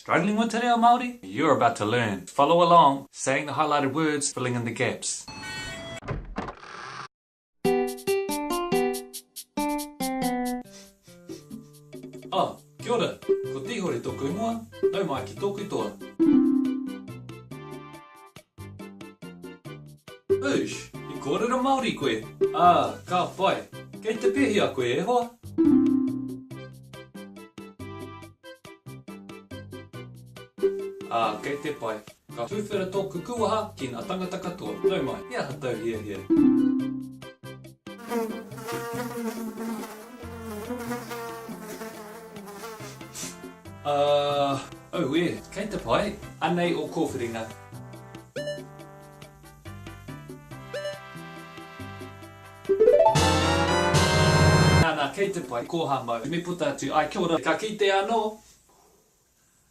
Struggling with Te Reo Māori? You're about to learn. Follow along, saying the highlighted words, filling in the gaps. Oh, kia ora. Ko te hore tōku ingoa, nau mai ki tōku toa. Ush, I kōrero Māori koe. Ka pai. Kei te pēhia koe e hoa. Kei te pai. Ka tuwhera tōku kuaha ki ngā tangata katoa. Nau mai, ia hatau hia. Kei te pai. Anei o kōwhiringa. Nā, kei te pai. Ko ha mau. Me puta atu. Ai, kia ora. Ka kite anō.